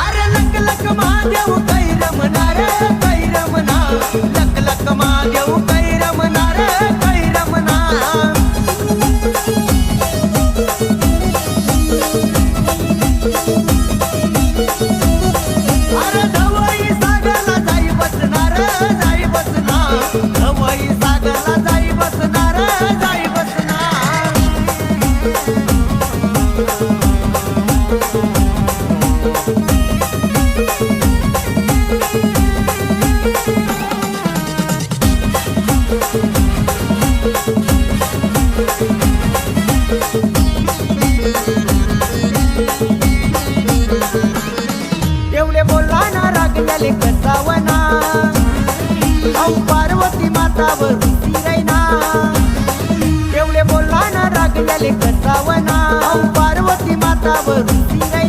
अरे लक लक महादेव कै रमना रे कै रमना, लक लक महादेव कै रमना रे कै रमना। अरे धवई सागरला जाई बसणार जाई बसणार, धवई सागरला जाई बसणार जाई बसणार। एवढे बोलला ना रागल्याले कसावना, औ पार्वती मातावर रैना। एवढे बोलला ना रागल्याले कसावना, औ पार्वती मातावर